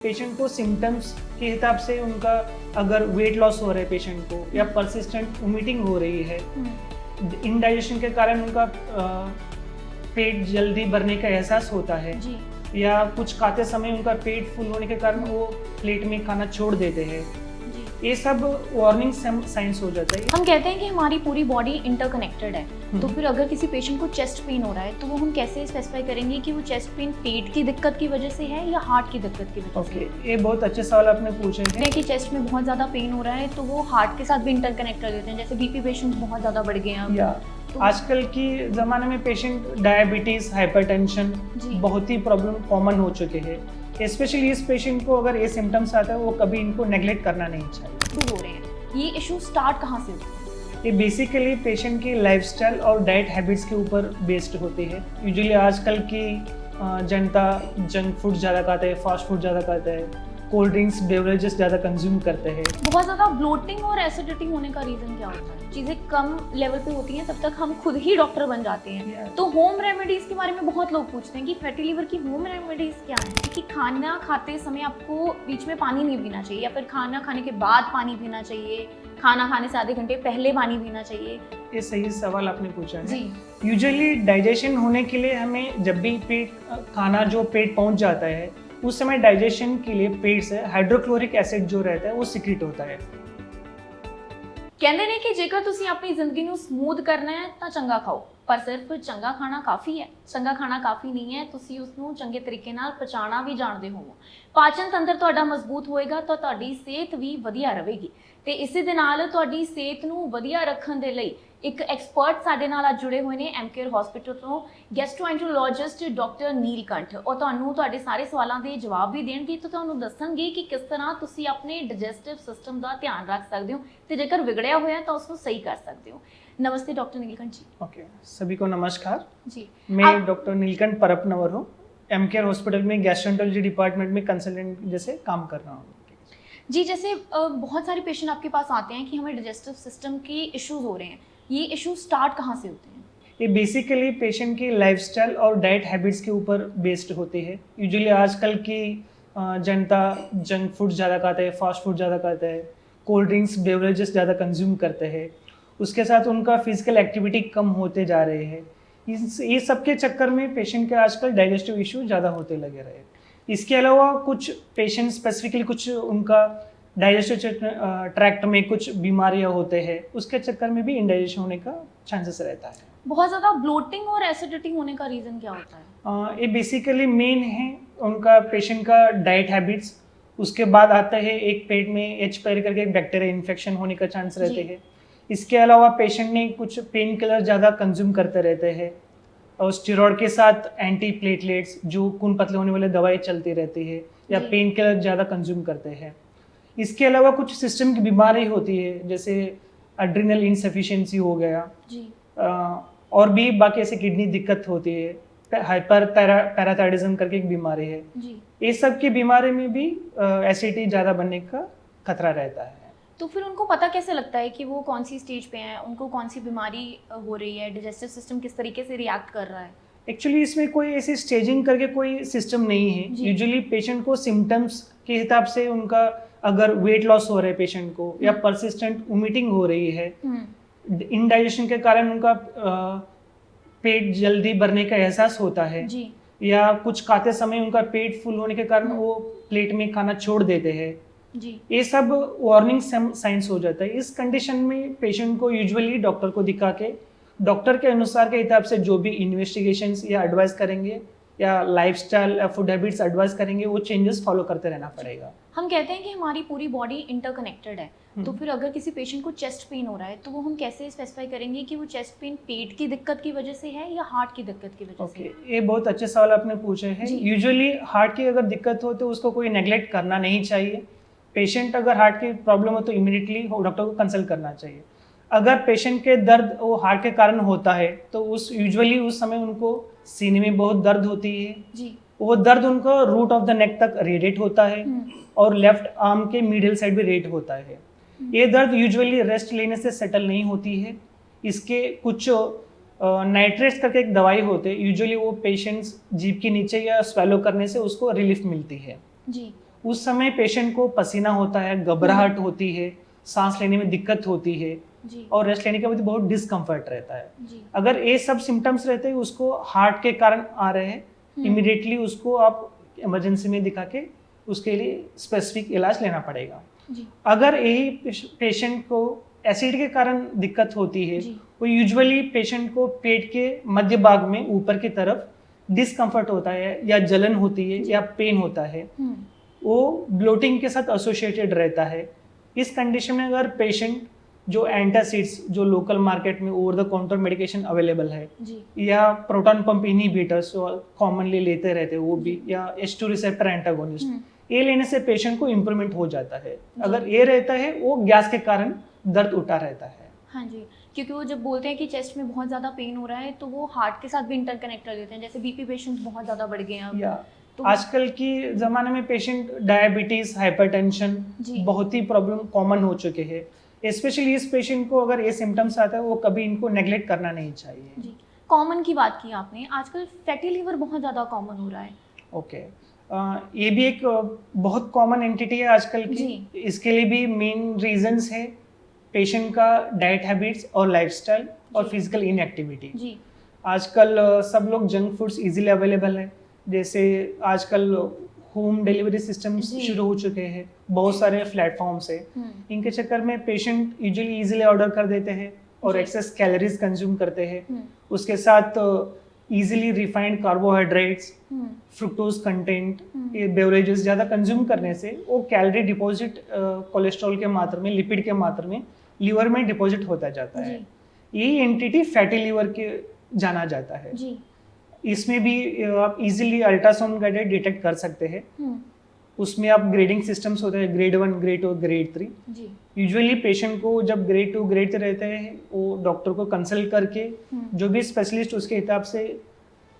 Patient को symptoms के हिसाब से उनका अगर वेट लॉस हो रहा है पेशेंट को या परसिस्टेंट वोमिटिंग हो रही है, इनडाइजेशन के कारण उनका पेट जल्दी भरने का एहसास होता है जी। या कुछ खाते समय उनका पेट फुल होने के कारण वो प्लेट में खाना छोड़ देते हैं, जी। ये सब वार्निंग साइंस हो जाता है। हम कहते हैं कि हमारी पूरी बॉडी इंटरकनेक्टेड है, तो फिर अगर किसी पेशेंट को चेस्ट पेन हो रहा है तो वो हम कैसे स्पेसिफाई करेंगे कि वो चेस्ट पेन पेट की दिक्कत की वजह से है या हार्ट की दिक्कत की वजह से? ये बहुत अच्छे सवाल आपने पूछे हैं कि चेस्ट में बहुत ज़्यादा पेन हो रहा है तो वो हार्ट के साथ भी इंटरकनेक्ट कर देते हैं, जैसे बीपी पेशेंट बहुत ज़्यादा बढ़ गए हैं या आजकल की ज़माने में पेशेंट डायबिटीज़, हाइपरटेंशन बहुत ही प्रॉब्लम कॉमन हो चुके हैं। स्पेशली इस पेशेंट को अगर ये सिम्टम्स आता है वो कभी इनको नेग्लेक्ट करना नहीं चाहिए। हो रहे हैं ये इशू स्टार्ट कहाँ से होते हैं? ये बेसिकली पेशेंट की लाइफस्टाइल और डाइट हैबिट्स के ऊपर बेस्ड होती है। यूजुअली आजकल की जनता जंक फूड ज़्यादा खाते हैं, फास्ट फूड ज़्यादा खाते हैं, कोल्ड ड्रिंक्स बेवरेजेस ज़्यादा कंज्यूम करते हैं। बहुत ज़्यादा ब्लोटिंग और एसिडिटी होने का रीज़न क्या होता है? चीज़ें कम लेवल पे होती हैं तब तक हम खुद ही डॉक्टर बन जाते हैं। तो होम रेमेडीज़ के बारे में बहुत लोग पूछते हैं कि फैटी लिवर की होम रेमेडीज़ क्या है? कि खाना खाते समय आपको बीच में पानी नहीं पीना चाहिए या फिर खाना खाने के बाद पानी पीना चाहिए, खाना खाने से आधे घंटे पहले पानी पीना चाहिए? ये सही सवाल आपने पूछा है। जी। यूजुअली डाइजेशन होने के लिए हमें जब भी खाना जो पेट पहुंच जाता है उस समय डाइजेशन के लिए पेट से हाइड्रोक्लोरिक एसिड जो रहता है वो सिक्रीट होता है। ਕਹਿੰਦੇ ਨੇ ਕਿ ਜੇਕਰ ਤੁਸੀਂ ਆਪਣੀ ਜ਼ਿੰਦਗੀ ਨੂੰ ਸਮੂਥ ਕਰਨਾ ਹੈ ਤਾਂ ਚੰਗਾ ਖਾਓ, ਪਰ ਸਿਰਫ ਚੰਗਾ ਖਾਣਾ ਕਾਫੀ ਹੈ? ਚੰਗਾ ਖਾਣਾ ਕਾਫੀ ਨਹੀਂ ਹੈ, ਤੁਸੀਂ ਉਸ ਨੂੰ ਚੰਗੇ ਤਰੀਕੇ ਨਾਲ ਪਚਾਉਣਾ ਵੀ ਜਾਣਦੇ ਹੋਵੋ। ਪਾਚਨ ਤੰਤਰ ਤੁਹਾਡਾ ਮਜ਼ਬੂਤ ਹੋਏਗਾ ਤਾਂ ਤੁਹਾਡੀ ਸਿਹਤ ਵੀ ਵਧੀਆ ਰਹੇਗੀ ਤੇ ਇਸੇ ਦੇ ਨਾਲ ਤੁਹਾਡੀ ਸਿਹਤ ਨੂੰ ਵਧੀਆ ਰੱਖਣ ਦੇ ਲਈ ਇੱਕ ਐਕਸਪਰਟ ਸਾਡੇ ਨਾਲ ਅੱਜ ਜੁੜੇ ਹੋਏ ਨੇ ਐਮਕੇਅਰ ਹਸਪੀਟਲ ਤੋਂ, ਗੈਸਟ੍ਰੋਐਂਟਰੋਲੋਜਿਸਟ ਡਾਕਟਰ ਨੀਲਕੰਠ। ਉਹ ਤੁਹਾਨੂੰ ਤੁਹਾਡੇ ਸਾਰੇ ਸਵਾਲਾਂ ਦੇ ਜਵਾਬ ਵੀ ਦੇਣਗੇ ਤੇ ਤੁਹਾਨੂੰ ਦੱਸਣਗੇ ਕਿ ਕਿਸ ਤਰ੍ਹਾਂ ਤੁਸੀਂ ਆਪਣੇ ਡਾਈਜੈਸਟਿਵ ਸਿਸਟਮ ਦਾ ਧਿਆਨ ਰੱਖ ਸਕਦੇ ਹੋ ਤੇ ਜੇਕਰ ਵਿਗੜਿਆ ਹੋਇਆ ਤਾਂ ਉਸ ਨੂੰ ਸਹੀ कर सकते हो। नमस्ते डॉक्टर नीलकंठ जी। ओके, सभी को नमस्कार जी। मैं डॉक्टर नीलकंठ परपनवर हूँ, एमकेआर हॉस्पिटल में गैस्ट्रोएंटरोलॉजी डिपार्टमेंट में कंसल्टेंट जैसे काम कर रहा हूँ। जी, जैसे बहुत सारे पेशेंट आपके पास आते हैं कि हमें डाइजेस्टिव सिस्टम के इश्यूज हो रहे हैं, ये इशू स्टार्ट कहाँ से होते हैं? ये बेसिकली पेशेंट की लाइफस्टाइल और डाइट हैबिट्स के ऊपर बेस्ड होते हैं। यूजुअली आजकल की जनता जंक फूड ज़्यादा खाते हैं, फास्ट फूड ज़्यादा खाते हैं, कोल्ड ड्रिंक्स बेवरेजेस ज़्यादा कंज्यूम करते हैं, उसके साथ उनका फिजिकल एक्टिविटी कम होते जा रहे हैं। ये सब के चक्कर में पेशेंट के आजकल डाइजेस्टिव इशू ज़्यादा होते लगे रहे। इसके अलावा कुछ पेशेंट स्पेसिफिकली कुछ उनका डाइजेस्टिव ट्रैक्ट में कुछ बीमारियां होते हैं, उसके चक्कर में भी इंडाइजेशन होने का चांसेस रहता है। बहुत ज़्यादा ब्लोटिंग और एसिडिटी होने का रीज़न क्या होता है? ये बेसिकली मेन है उनका पेशेंट का डाइट हैबिट्स, उसके बाद आता है एक पेट में एच पायरी करके एक बैक्टीरिया इन्फेक्शन होने का चांस रहते हैं। इसके अलावा पेशेंट ने कुछ पेन किलर ज़्यादा कंज्यूम करते रहते हैं और स्टेरॉइड के साथ एंटी प्लेटलेट्स जो खून पतले होने वाले दवाई चलती रहती है या पेन किलर ज़्यादा कंज्यूम करते हैं। इसके अलावा कुछ सिस्टम की बीमारी होती है जैसे एड्रिनल इनसफिशिएंसी हो गया जी। और भी बाकी ऐसे किडनी दिक्कत होती है, हाइपर पैराथायरिज्म करके एक बीमारी है जी। ये सब की बीमारी में भी एसिडिटी ज़्यादा बनने का खतरा रहता है। तो फिर उनको पता कैसे लगता है कि वो कौन सी स्टेज पे हैं, उनको कौन सी बीमारी हो रही है, डाइजेस्टिव सिस्टम किस तरीके से रिएक्ट कर रहा है? एक्चुअली इसमें कोई ऐसी स्टेजिंग करके कोई सिस्टम नहीं है। यूजुअली पेशेंट को सिम्टम्स के हिसाब से उनका अगर वेट लॉस हो रहा है पेशेंट को या परसिस्टेंट वोमिटिंग हो रही है, इनडाइजेशन के कारण उनका पेट जल्दी भरने का एहसास होता है जी। या कुछ खाते समय उनका पेट फुल होने के कारण वो प्लेट में खाना छोड़ देते हैं जी। ये सब वार्निंग साइंस हो जाता है। इस कंडीशन में पेशेंट को यूजुअली डॉक्टर को दिखा के डॉक्टर के अनुसार के हिसाब से जो भी इन्वेस्टिगेशंस या एडवाइस करेंगे या लाइफस्टाइल या फूड हैबिट्स एडवाइस करेंगे, वो चेंजेस फॉलो करते रहना पड़ेगा। हम कहते हैं कि हमारी पूरी बॉडी इंटरकनेक्टेड है, तो फिर अगर किसी पेशेंट को चेस्ट पेन हो रहा है तो वो हम कैसे स्पेसिफाई करेंगे कि वो चेस्ट पेन पेट की दिक्कत की वजह से है या हार्ट की दिक्कत की वजह से? ये बहुत अच्छे सवाल आपने पूछे हैं। यूजुअली हार्ट की अगर दिक्कत हो तो उसको कोई नेग्लेक्ट करना नहीं चाहिए। पेशेंट अगर हार्ट की प्रॉब्लम हो तो इमीडिएटली डॉक्टर को कंसल्ट करना चाहिए। अगर पेशेंट के दर्द वो हार्ट के कारण होता है तो यूजुअली उस समय उनको सीने में बहुत दर्द होती है जी। वो दर्द उनको रूट ऑफ द नेक तक रेडिएट होता है और लेफ्ट आर्म के मिडिल साइड भी रेडिएट होता है। ये दर्द यूजुअली रेस्ट लेने से सेटल नहीं होती है। इसके कुछ नाइट्रेट्स करके एक दवाई होते हैं, यूजुअली वो पेशेंट्स जीभ के नीचे या स्वेलो करने से उसको रिलीफ मिलती है जी। उस समय पेशेंट को पसीना होता है, घबराहट होती है, सांस लेने में दिक्कत होती है जी और रेस्ट लेने के बाद बहुत डिस्कम्फर्ट रहता है। जी अगर ये सब सिम्टम्स रहते हैं, उसको हार्ट के कारण आ रहे हैं, इमिडिएटली उसको आप इमरजेंसी में दिखा के उसके लिए स्पेसिफिक इलाज लेना पड़ेगा। जी अगर यही पेशेंट को एसिड के कारण दिक्कत होती है, जी वो यूजुअली पेशेंट को पेट के मध्य भाग में ऊपर की तरफ डिस्कम्फर्ट होता है या जलन होती है या पेन होता है, वो ब्लोटिंग के साथ एसोसिएटेड रहता है। इस कंडीशन में अगर पेशेंट जो एंटासिड्स जो लोकल मार्केट में over the counter medication available है जी या प्रोटॉन पंप इनहिबिटर्स जो कॉमनली लेते रहते हैं वो भी, या H2 रिसेप्टर एंटागोनिस्ट, ये लेने से पेशेंट को इम्प्रूवमेंट हो जाता है। अगर ये रहता है, वो गैस के कारण दर्द उठा रहता है। हाँ जी, क्योंकि वो जब बोलते हैं कि चेस्ट में बहुत ज़्यादा पेन हो रहा है तो वो हार्ट के साथ भी इंटरकनेक्ट कर देते हैं। जैसे बीपी पेशेंट्स बहुत ज़्यादा बढ़ गए हैं अब। या तो आजकल की ज़माने में पेशेंट डायबिटीज़, हाइपरटेंशन जी। बहुत ही प्रॉब्लम कॉमन हो चुके हैं। स्पेशली इस पेशेंट को अगर ये सिम्टम्स आता है, वो कभी इनको नेग्लेक्ट करना नहीं चाहिए। जी, कॉमन की बात की आपने, आजकल फैटी लिवर बहुत ज़्यादा कॉमन हो रहा है। ओके, ये भी एक बहुत कॉमन एंटिटी है आजकल की। जी। इसके लिए भी मेन रीजंस है पेशेंट का डाइट हैबिट्स और लाइफस्टाइल और जी। Physical inactivity. जी आजकल सब लोग जंक फूड्स इजीली अवेलेबल है, जैसे आजकल होम डिलीवरी सिस्टम्स जी। शुरू हो चुके हैं, बहुत सारे प्लेटफॉर्म्स है। इनके चक्कर में पेशेंट यूजुअली इजीली ऑर्डर कर देते हैं और जी। एक्सेस कैलोरीज कंज्यूम करते हैं। हम्म, उसके साथ इजीली रिफाइंड कार्बोहाइड्रेट्स, हम्म, फ्रुक्टोज कंटेंट, हम्म। ये बेवरेजेस ज़्यादा कंज्यूम करने से वो कैलोरी डिपॉजिट कोलेस्ट्रॉल के मात्रा में, लिपिड के मात्रा में लीवर में डिपॉजिट होता जाता है। ये एंटिटी फैटी लीवर के जाना जाता है। जी इसमें भी आप इजीली अल्ट्रासाउंड गाइडेड डिटेक्ट कर सकते हैं। हम्म, उसमें आप ग्रेडिंग सिस्टम्स होते हैं, ग्रेड 1, ग्रेड 2, ग्रेड 3। जी यूजुअली पेशेंट को जब ग्रेड 2, ग्रेड 3 रहते हैं, वो डॉक्टर को कंसल्ट करके जो भी स्पेशलिस्ट उसके हिसाब से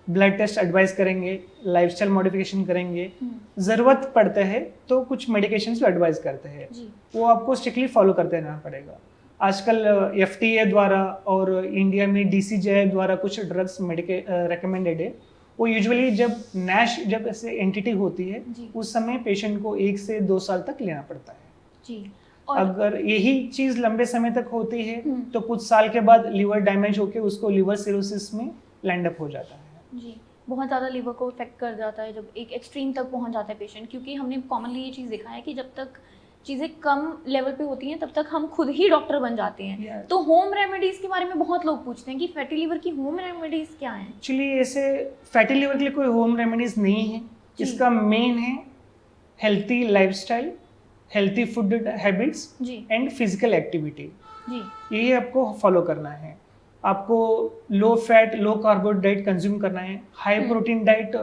ब्लड टेस्ट एडवाइस करेंगे, लाइफस्टाइल मॉडिफिकेशन करेंगे, ज़रूरत पड़ता है तो कुछ मेडिकेशंस भी एडवाइस करते हैं, जी वो आपको स्ट्रिक्टली फॉलो करते रहना पड़ेगा। आजकल FDA द्वारा और इंडिया में DCGI द्वारा कुछ ड्रग्स रिकमेंडेड है। वो यूजुअली जब नैश जब ऐसे एंटिटी होती है, जी। उस समय पेशेंट को 1 से 2 साल तक लेना पड़ता है। जी और अगर यही चीज़ लंबे समय तक होती है हम्म। तो कुछ साल के बाद लिवर डैमेज होकर उसको लिवर सिरोसिस में लैंड अप हो जाता है। जी बहुत ज़्यादा लिवर को इफेक्ट कर जाता है जब एक एक्सट्रीम तक पहुंच जाता है पेशेंट, क्योंकि हमने कॉमनली ये चीज़ देखा है कि जब तक चीज़ें कम लेवल पे होती हैं तब तक हम खुद ही डॉक्टर बन जाते हैं। Yeah. तो होम रेमेडीज़ के बारे में बहुत लोग पूछते हैं कि फैटी लिवर की होम रेमेडीज़ क्या हैं? एक्चुअली ऐसे फैटी लिवर के लिए कोई होम रेमेडीज नहीं है। जी। इसका मेन है healthy lifestyle, healthy food habits जी एंड फिजिकल एक्टिविटी। जी यही आपको फॉलो करना है। आपको low fat, low carbohydrate diet consume करना है, हाई प्रोटीन डाइट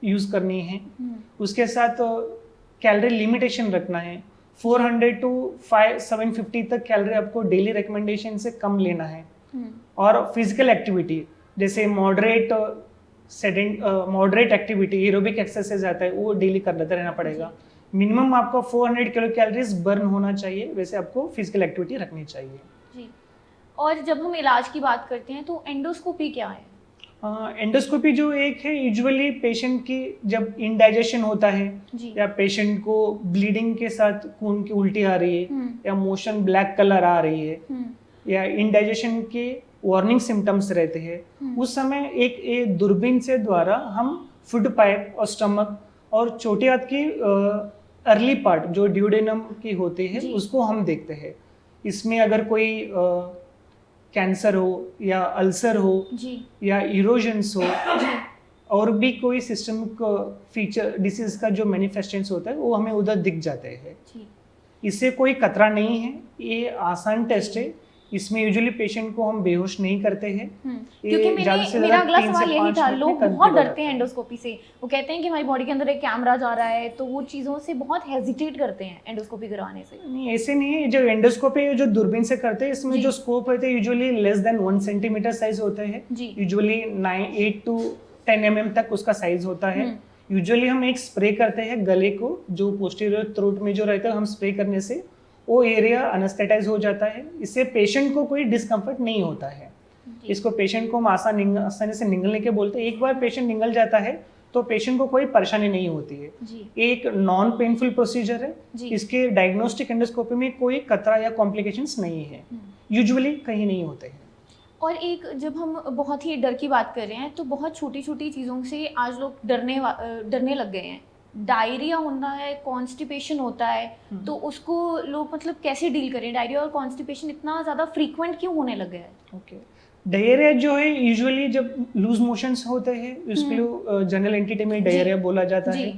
यूज़ करनी है। उसके साथ कैलोरी लिमिटेशन रखना है। 400 टू 750 तक कैलोरी आपको डेली रिकमेंडेशन से कम लेना है। और फिजिकल एक्टिविटी जैसे मॉडरेट एक्टिविटी, एरोबिक एक्सरसाइज आता है, वो डेली करते रहना पड़ेगा। मिनिमम आपका 400 किलो कैलोरीज बर्न होना चाहिए, वैसे आपको फिजिकल एक्टिविटी रखनी चाहिए। जी और जब हम इलाज की बात करते हैं तो एंडोस्कोपी क्या है? एंडोस्कोपी जो एक है, यूजुअली पेशेंट की जब इंडाइजेशन होता है जी या पेशेंट को ब्लीडिंग के साथ खून की उल्टी आ रही है या मोशन ब्लैक कलर आ रही है या इंडाइजेशन के वार्निंग सिम्टम्स रहते हैं, उस समय एक दूरबीन से द्वारा हम फूड पाइप और स्टमक और छोटे हाथ की अर्ली पार्ट जो ड्यूडेनम की होती है जी। उसको हम देखते हैं। इसमें अगर कोई कैंसर हो या अल्सर हो जी या इरोजन्स हो जी और भी कोई सिस्टमिक फीचर डिसीज का जो मैनिफेस्टेशंस होता है, वो हमें उधर दिख जाते हैं। जी इससे कोई खतरा नहीं है, ये आसान टेस्ट है। इसमें यूजुअली पेशेंट को हम बेहोश नहीं करते हैं। ये क्योंकि ज़्यादा से मेरा ज़्यादा अगला 3 से सवाल यही 5 था, मिनट में लोग conclude बहुत हो डरते जाता हैं है। एंडोस्कोपी से। वो कहते हैं कि हमारी बॉडी के अंदर एक कैमरा जा रहा है, तो वो चीज़ों से बहुत हेजिटेट करते हैं एंडोस्कोपी करवाने से। नहीं, ऐसे नहीं है। जो एंडोस्कोपी जो दूरबीन से करते हैं, इसमें जी। जो स्कोप होते हैं usually less than 1 centimetre size होते हैं। जी यूजुअली 8 टू 10 mm तक उसका साइज होता है। यूजुअली हम एक स्प्रे करते हैं गले को, जो पोस्टीरियर थ्रोट में जो रहता है, हम स्प्रे करने से वो एरिया अनेस्थेटाइज हो जाता है। इससे पेशेंट को कोई डिस्कम्फर्ट नहीं होता है। जी। इसको पेशेंट को हम आसानी से निगलने के बोलते हैं। एक बार पेशेंट निगल जाता है तो पेशेंट को कोई परेशानी नहीं होती है। जी एक नॉन पेनफुल प्रोसीजर है। जी इसके डायग्नोस्टिक एंडोस्कोपी में कोई खतरा या कॉम्प्लिकेशंस नहीं है, यूजुअली कहीं नहीं होते हैं। और एक जब हम बहुत ही डर की बात कर रहे हैं तो बहुत छोटी छोटी चीज़ों से आज लोग डरने लग गए हैं। डायरिया होता है, कॉन्स्टिपेशन होता है, तो उसको लोग मतलब कैसे डील करें? डायरिया और कॉन्स्टिपेशन इतना ज़्यादा फ्रीक्वेंट क्यों होने लग गया है? ओके, डायरिया जो है यूजुअली जब लूज मोशंस होते हैं उसको जनरल एंटिटी में डायरिया बोला जाता है।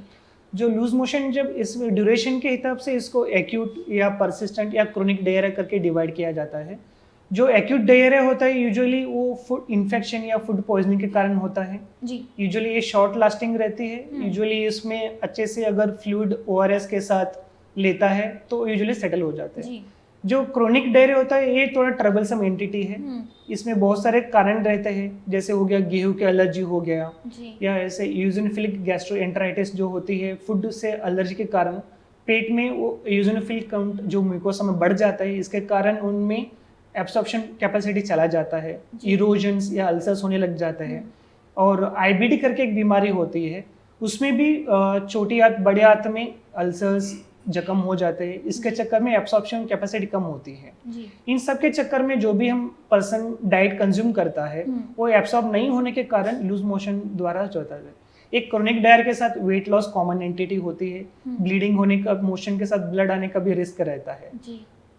जो लूज मोशन जब इस ड्यूरेशन के हिसाब से इसको एक्यूट या परसिस्टेंट या क्रोनिक डायरिया करके डिवाइड किया जाता है। जो एक्यूट डायरिया होता है यूजुअली वो फूड इन्फेक्शन या फूड पॉइजनिंग के कारण होता है। यूजुअली ये शॉर्ट लास्टिंग रहती है। यूजुअली इसमें अच्छे से अगर फ्लूइड ORS के साथ लेता है तो यूजुअली सेटल हो जाता है। जो क्रोनिक डायरिया होता है ये थोड़ा ट्रबलसम एंटिटी है। इसमें बहुत सारे कारण रहते हैं, जैसे हो गया गेहूं की एलर्जी हो गया, या ऐसे यूजोनोफिलिक गैस्ट्रोएंटेराइटिस जो होती है फूड से एलर्जी के कारण पेट में वो यूजोनोफिल काउंट जो म्यूकोसा में बढ़ जाता है, इसके कारण उनमें एब्सॉर्प्शन कैपेसिटी चला जाता है, इरोजन्स या अल्सर्स होने लग जाते हैं। और IBD करके एक बीमारी होती है, उसमें भी छोटी आंत बड़े आंत में अल्सर्स जख्म हो जाते हैं। इसके चक्कर में एब्सॉर्प्शन कैपेसिटी कम होती है। इन सब के चक्कर में जो भी हम पर्सन डाइट कंज्यूम करता है वो एब्सॉर्ब नहीं होने के कारण लूज मोशन द्वारा होता है। एक क्रोनिक डायरिया के साथ वेट लॉस कॉमन एंटिटी होती है। ब्लीडिंग होने का, मोशन के साथ ब्लड आने का भी रिस्क रहता है।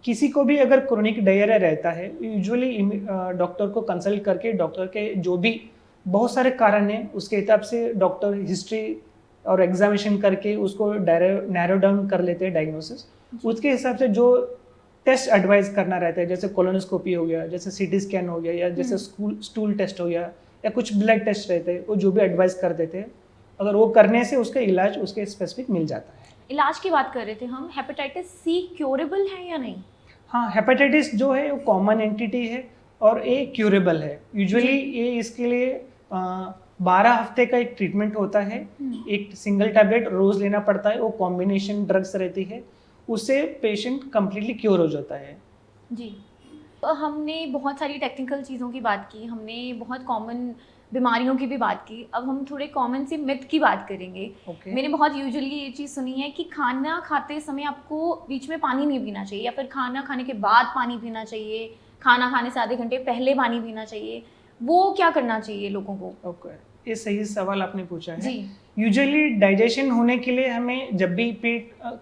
किसी को भी अगर क्रोनिक डायरिया रहता है यूजुअली डॉक्टर को कंसल्ट करके डॉक्टर के जो भी बहुत सारे कारण हैं उसके हिसाब से डॉक्टर हिस्ट्री और एग्जामिनेशन करके उसको नैरो डाउन कर लेते हैं डायग्नोसिस। उसके हिसाब से जो टेस्ट एडवाइस करना रहता है, जैसे कोलोनोस्कोपी हो गया, जैसे CT स्कैन हो गया, या जैसे स्टूल टेस्ट हो गया, या कुछ ब्लड टेस्ट रहते हैं, वो जो भी एडवाइस कर देते हैं, अगर वो करने से उसका इलाज उसके स्पेसिफिक मिल जाता है। इलाज की बात कर रहे थे हम, हेपेटाइटिस C क्योरेबल है या नहीं? हाँ, हेपेटाइटिस जो है वो कॉमन एंटिटी है और ये क्यूरेबल है। यूजुअली ये इसके लिए 12 हफ्ते का एक ट्रीटमेंट होता है। एक सिंगल टैबलेट रोज लेना पड़ता है, वो कॉम्बिनेशन ड्रग्स रहती है, उससे पेशेंट कम्प्लीटली क्योर हो जाता है। जी, तो हमने बहुत सारी टेक्निकल चीज़ों की बात की, हमने बहुत कॉमन बीमारियों की भी बात की। अब हम थोड़े कॉमन सी मिथ की बात करेंगे। मैंने बहुत यूजुअली ये चीज़ सुनी है कि खाना खाते समय आपको बीच में पानी नहीं पीना चाहिए, या फिर खाना खाने के बाद पानी पीना चाहिए, खाना खाने से आधे घंटे पहले पानी पीना चाहिए। वो क्या करना चाहिए लोगों को? ये सही सवाल आपने पूछा है। यूजुअली डाइजेशन होने के लिए हमें जब भी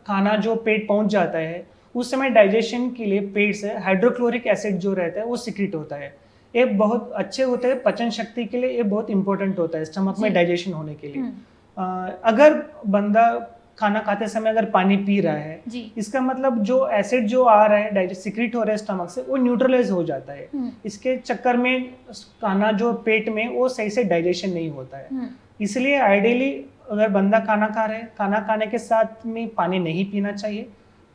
खाना जो पेट पहुंच जाता है उस समय डाइजेशन के लिए पेट से हाइड्रोक्लोरिक एसिड जो रहता है वो सिक्रीट होता है। ये बहुत अच्छे होते हैं पचन शक्ति के लिए, ये बहुत इंपॉर्टेंट होता है स्टमक में डाइजेशन होने के लिए। अगर बंदा खाना खाते समय अगर पानी पी रहा है, इसका मतलब जो एसिड जो आ रहा है डाइजेस्ट सिक्रीट हो रहा है स्टमक से, वो न्यूट्रलाइज हो जाता है। इसके चक्कर में खाना जो पेट में वो सही से डाइजेशन नहीं होता है। इसलिए आइडियली अगर बंदा खाना खा रहा है, खाना खाने के साथ में पानी नहीं पीना चाहिए।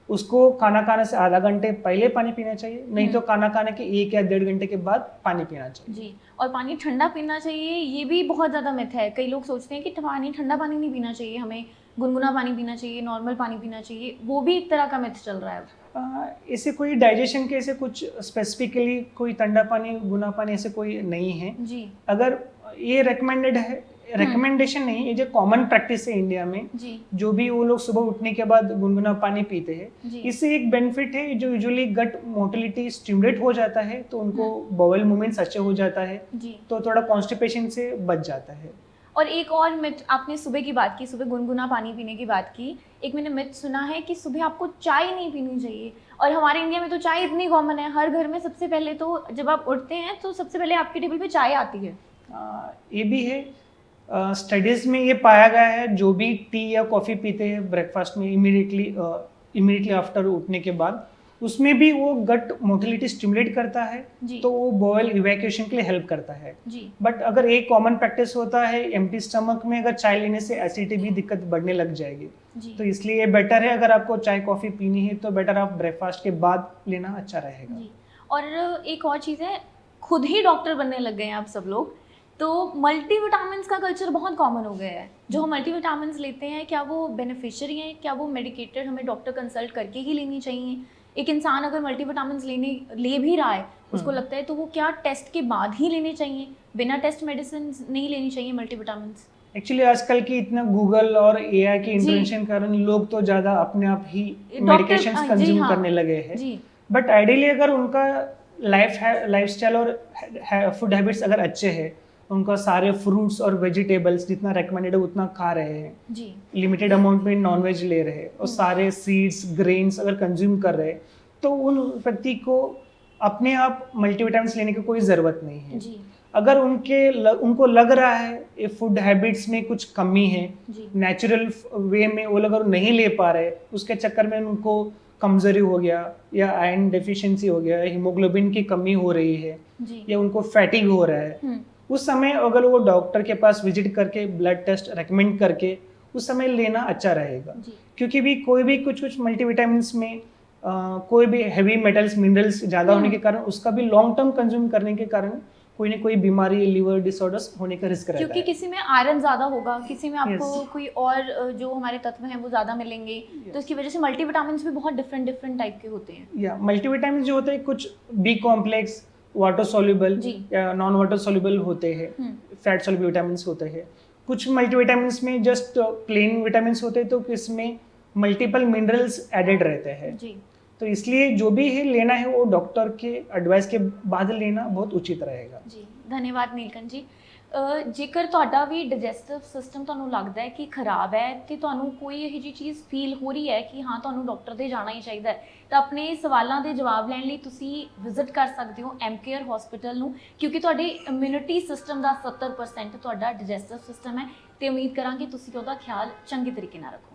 उसको खाना खाने से आधा घंटे पहले पानी पीना चाहिए, नहीं तो खाना खाने के 1 या 1.5 घंटे के बाद पानी पीना चाहिए। जी, और पानी ठंडा पीना चाहिए, ये भी बहुत ज़्यादा मिथ है। कई लोग सोचते हैं कि ठंडा पानी नहीं पीना चाहिए, हमें गुनगुना पानी पीना चाहिए, नॉर्मल पानी पीना चाहिए। वो भी एक तरह का मिथ चल रहा है। ऐसे कोई डाइजेशन के ऐसे कुछ स्पेसिफिकली कोई ठंडा पानी गुना पानी ऐसे कोई नहीं है जी। अगर ये रेकमेंडेड है, रिकमेंडेशन नहीं, ये जो कॉमन प्रैक्टिस है इंडिया में जी। जो भी वो लोग सुबह उठने के बाद गुनगुना पानी पीते हैं, इससे एक बेनिफिट है जो यूजुअली गट मोटिलिटी स्टिमुलेट हो जाता है, तो उनको बॉवल मूवमेंट्स अच्छे हो जाता है जी। तो थोड़ा कॉन्स्टिपेशन से बच जाता है। और एक और मिथ, आपने सुबह की बात की, सुबह गुनगुना पानी पीने की बात की। एक मैंने मिथ सुना है कि सुबह आपको चाय नहीं पीनी चाहिए, और हमारे इंडिया में तो चाय इतनी कॉमन है, हर घर में सबसे पहले तो जब आप उठते हैं तो सबसे पहले आपके टेबल पे चाय आती है। ये भी है, स्टडीज़ में ये पाया गया है जो भी टी या कॉफ़ी पीते हैं ब्रेकफास्ट में इमीडिएटली आफ्टर उठने के बाद, उसमें भी वो गट मोटिलिटी स्टिमुलेट करता है, तो वो बॉयल इवैक्यूएशन के लिए हेल्प करता है। बट अगर एक कॉमन प्रैक्टिस होता है एम्प्टी स्टमक में अगर चाय लेने से एसिडिटी भी दिक्कत बढ़ने लग जाएगी, तो इसलिए ये बेटर है अगर आपको चाय कॉफ़ी पीनी है तो बेटर आप ब्रेकफास्ट के बाद लेना अच्छा रहेगा। और एक और चीज़ है, खुद ही डॉक्टर बनने लग गए हैं आप सब लोग, तो मल्टीविटामिन्स का कल्चर बहुत कॉमन हो गया है। जो हम मल्टीविटामिन्स लेते हैं, क्या वो बेनिफिशियरी हैं, क्या वो मेडिकेटेड हमें डॉक्टर कंसल्ट करके ही लेनी चाहिए? एक इंसान अगर मल्टीविटामिन्स ले भी रहा है, उसको लगता है, तो वो क्या टेस्ट के बाद ही लेने चाहिए, बिना टेस्ट मेडिसिन नहीं लेनी चाहिए मल्टीविटामिन्स? एक्चुअली आजकल की इतना गूगल और एआई के इंटरवेंशन के कारण लोग तो ज़्यादा अपने आप ही मेडिकेशंस जी कंज्यूम हाँ, करने लगे हैं। जी बट आइडियली अगर उनका लाइफस्टाइल और फूड हैबिट्स अगर अच्छे हैं, उनका सारे फ्रूट्स और वेजिटेबल्स जितना रेकमेंडेड है उतना खा रहे हैं, जी लिमिटेड अमाउंट में नॉनवेज ले रहे हैं और सारे सीड्स ग्रेन्स अगर कंज्यूम कर रहे हैं, तो उन व्यक्ति को अपने आप मल्टीविटामिन्स लेने की कोई ज़रूरत नहीं है। जी अगर उनको लग रहा है ये फूड हैबिट्स में कुछ कमी है, जी नेचुरल वे में वो लोग अगर नहीं ले पा रहे, उसके चक्कर में उनको कमजोरी हो गया या आयरन डेफिशिएंसी हो गया, हीमोग्लोबिन की कमी हो रही है जी या उनको फैटिग हो रहा है, उस समय अगर वो डॉक्टर के पास विजिट करके ब्लड टेस्ट रेकमेंड करके उस समय लेना अच्छा रहेगा। जी क्योंकि भी कोई भी कुछ मल्टीविटामिन्स में कोई भी हैवी मेटल्स मिनरल्स ज़्यादा होने के कारण उसका भी लॉन्ग टर्म कंज्यूम करने के कारण कोई ना कोई बीमारी लिवर डिसऑर्डर्स होने का रिस्क रहता क्योंकि है। किसी में आयरन ज़्यादा होगा, किसी में आपको Yes. कोई और जो हमारे तत्व हैं वो ज़्यादा मिलेंगे, तो इसकी वजह से मल्टीविटामिन्स भी बहुत डिफरेंट टाइप के होते हैं। या मल्टीविटामिन जो होते हैं कुछ बी कॉम्प्लेक्स वाटर सॉल्युबल जी। या नॉन वाटर सॉल्युबल होते हैं, फैट सॉल्युबल विटामिन होते हैं। कुछ मल्टीविटामिन में जस्ट प्लेन विटामिन होते हैं, तो इसमें मल्टीपल मिनरल्स एडेड रहते हैं। जी तो इसलिए जो भी है लेना है वो डॉक्टर के एडवाइस के बाद लेना बहुत उचित रहेगा। जी धन्यवाद ਨੀਲਕੰਠ ਜੀ। ਜੇਕਰ ਤੁਹਾਡਾ ਵੀ ਡਾਈਜੈਸਟਿਵ ਸਿਸਟਮ ਤੁਹਾਨੂੰ ਲੱਗਦਾ ਹੈ ਕਿ ਖਰਾਬ ਹੈ ਤੇ ਤੁਹਾਨੂੰ ਕੋਈ ਇਹੋ ਜਿਹੀ ਚੀਜ਼ ਫੀਲ ਹੋ ਰਹੀ ਹੈ ਕਿ ਹਾਂ ਤੁਹਾਨੂੰ ਡਾਕਟਰ ਦੇ ਜਾਣਾ ਹੀ ਚਾਹੀਦਾ ਹੈ, ਤਾਂ ਆਪਣੇ ਸਵਾਲਾਂ ਦੇ ਜਵਾਬ ਲੈਣ ਲਈ ਤੁਸੀਂ ਵਿਜ਼ਿਟ ਕਰ ਸਕਦੇ ਹੋ ਐਮਕੇਅਰ ਹਸਪੀਟਲ ਨੂੰ, ਕਿਉਂਕਿ ਤੁਹਾਡੇ ਇਮਿਊਨਿਟੀ ਸਿਸਟਮ ਦਾ 70% ਤੁਹਾਡਾ ਡਾਈਜੈਸਟਿਵ ਸਿਸਟਮ ਹੈ ਤੇ ਉਮੀਦ ਕਰਾਂਗੇ ਤੁਸੀਂ ਉਹਦਾ ਖਿਆਲ ਚੰਗੇ ਤਰੀਕੇ ਨਾਲ ਰੱਖੋ।